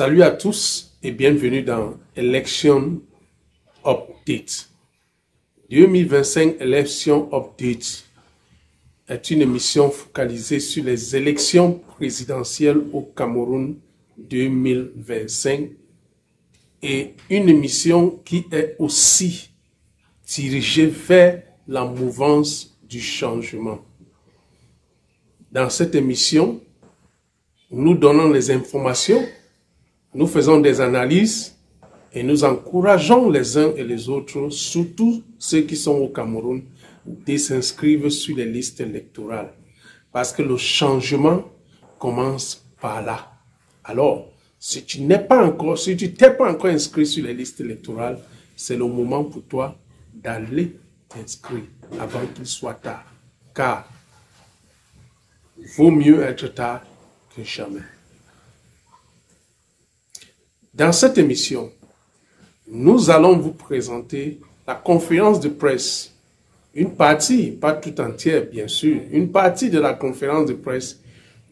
Salut à tous et bienvenue dans Election Update. 2025 Election Update est une émission focalisée sur les élections présidentielles au Cameroun 2025 et une émission qui est aussi dirigée vers la mouvance du changement. Dans cette émission, nous donnons les informations, nous faisons des analyses et nous encourageons les uns et les autres, surtout ceux qui sont au Cameroun, de s'inscrire sur les listes électorales. Parce que le changement commence par là. Alors, si tu t'es pas encore inscrit sur les listes électorales, c'est le moment pour toi d'aller t'inscrire avant qu'il soit tard. Car vaut mieux être tard que jamais. Dans cette émission, nous allons vous présenter la conférence de presse, une partie, pas tout entière bien sûr, une partie de la conférence de presse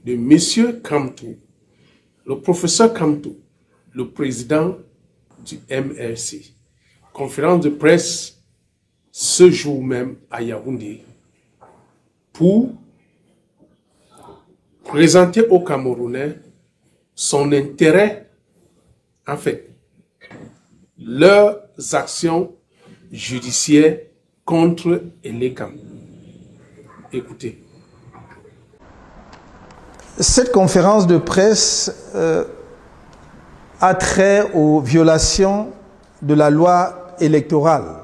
de M. Kamto, le professeur Kamto, le président du MRC. Conférence de presse ce jour même à Yaoundé pour présenter aux Camerounais son intérêt, en fait, leurs actions judiciaires contre Elekam. Écoutez. Cette conférence de presse a trait aux violations de la loi électorale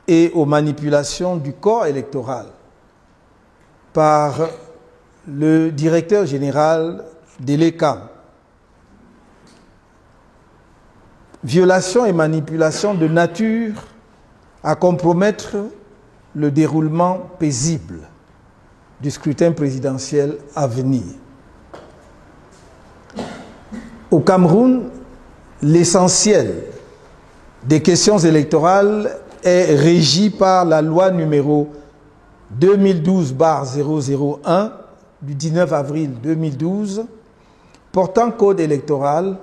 et aux manipulations du corps électoral par le directeur général d'Elekam. Violation et manipulation de nature à compromettre le déroulement paisible du scrutin présidentiel à venir. Au Cameroun, l'essentiel des questions électorales est régi par la loi numéro 2012/001 du 19 avril 2012 portant code électoral,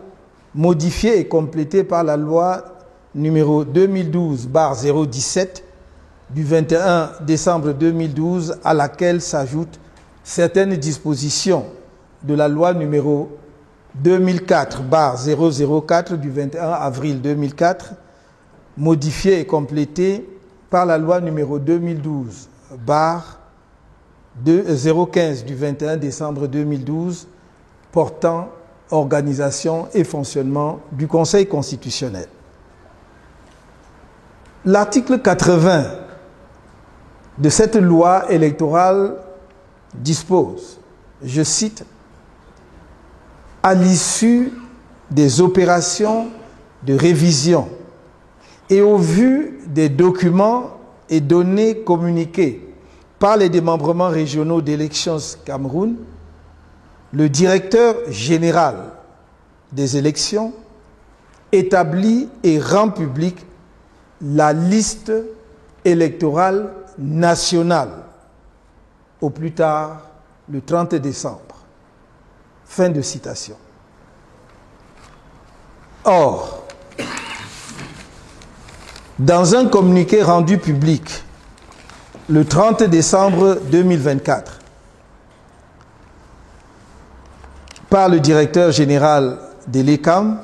modifié et complété par la loi numéro 2012/017 du 21 décembre 2012 à laquelle s'ajoutent certaines dispositions de la loi numéro 2004/004 du 21 avril 2004, modifiée et complétée par la loi numéro 2012/015 du 21 décembre 2012 portant organisation et fonctionnement du Conseil constitutionnel. L'article 80 de cette loi électorale dispose, je cite, « À l'issue des opérations de révision et au vu des documents et données communiquées par les démembrements régionaux d'Elections Cameroun, le directeur général des élections établit et rend publique la liste électorale nationale au plus tard le 30 décembre. » Fin de citation. Or, dans un communiqué rendu public le 30 décembre 2024, par le directeur général d'Elekam,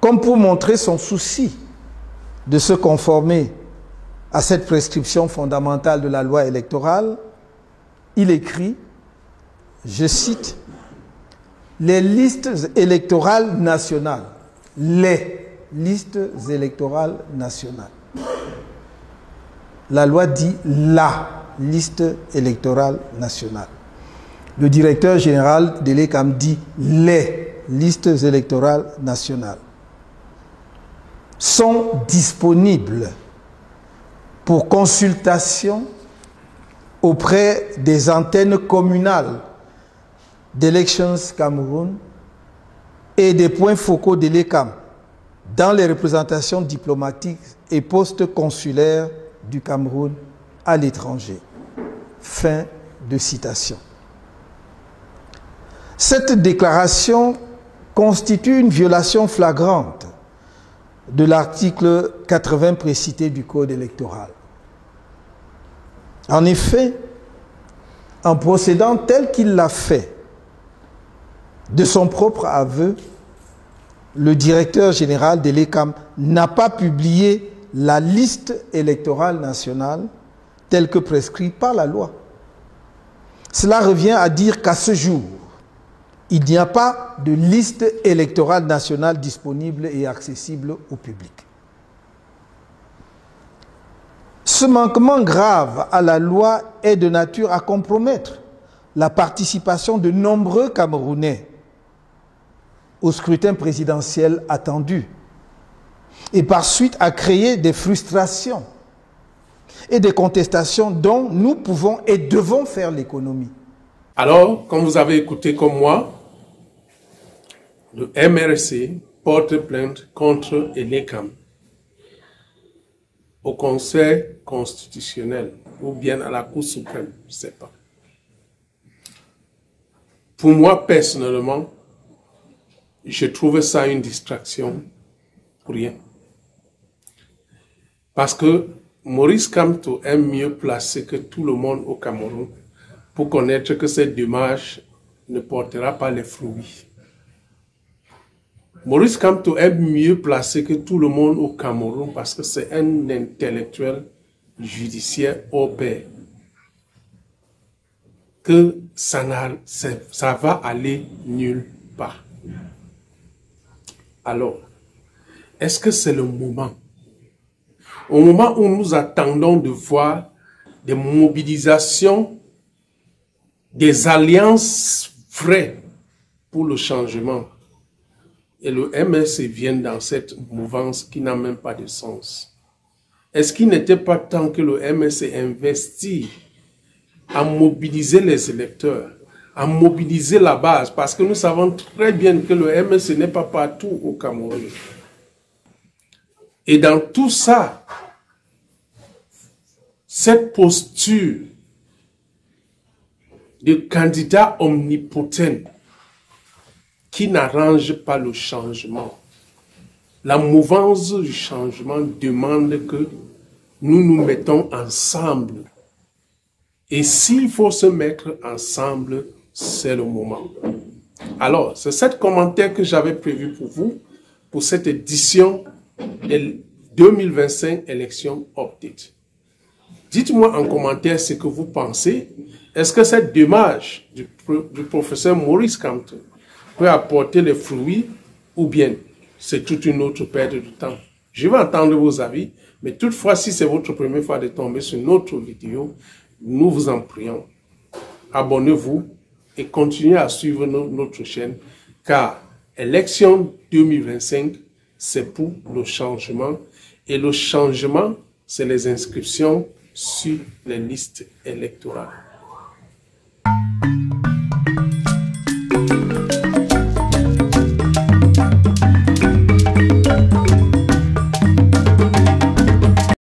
comme pour montrer son souci de se conformer à cette prescription fondamentale de la loi électorale, il écrit, je cite, « Les listes électorales nationales, les listes électorales nationales. » La loi dit « la liste électorale nationale ». Le directeur général d'Elekam dit les listes électorales nationales sont disponibles pour consultation auprès des antennes communales d'Elections Cameroun et des points focaux d'Elekam dans les représentations diplomatiques et postes consulaires du Cameroun à l'étranger. Fin de citation. Cette déclaration constitue une violation flagrante de l'article 80 précité du Code électoral. En effet, en procédant tel qu'il l'a fait, de son propre aveu, le directeur général de l'ECAM n'a pas publié la liste électorale nationale telle que prescrite par la loi. Cela revient à dire qu'à ce jour, il n'y a pas de liste électorale nationale disponible et accessible au public. Ce manquement grave à la loi est de nature à compromettre la participation de nombreux Camerounais au scrutin présidentiel attendu et par suite à créer des frustrations et des contestations dont nous pouvons et devons faire l'économie. Alors, comme vous avez écouté comme moi, le MRC porte plainte contre l'ECAM au Conseil constitutionnel ou bien à la Cour suprême, je ne sais pas. Pour moi, personnellement, je trouve ça une distraction pour rien. Parce que Maurice Kamto est mieux placé que tout le monde au Cameroun pour connaître que cette démarche ne portera pas les fruits. Maurice Kamto est mieux placé que tout le monde au Cameroun parce que c'est un intellectuel judiciaire au pair. Que ça va aller nulle part. Alors, est-ce que c'est le moment? Au moment où nous attendons de voir des mobilisations, des alliances vraies pour le changement, et le MRC vient dans cette mouvance qui n'a même pas de sens. Est-ce qu'il n'était pas temps que le MRC investisse à mobiliser les électeurs, à mobiliser la base, parce que nous savons très bien que le MRC n'est pas partout au Cameroun. Et dans tout ça, cette posture de candidat omnipotent qui n'arrange pas le changement. La mouvance du changement demande que nous nous mettons ensemble. Et s'il faut se mettre ensemble, c'est le moment. Alors, c'est cet commentaire que j'avais prévu pour vous, pour cette édition de 2025 élection update. Dites-moi en commentaire ce que vous pensez. Est-ce que cette démarche du professeur Maurice Kamto peut apporter les fruits ou bien c'est toute une autre perte de temps? Je vais entendre vos avis, mais toutefois, si c'est votre première fois de tomber sur notre vidéo, nous vous en prions. Abonnez-vous et continuez à suivre notre chaîne car élection 2025, c'est pour le changement et le changement, c'est les inscriptions sur les listes électorales.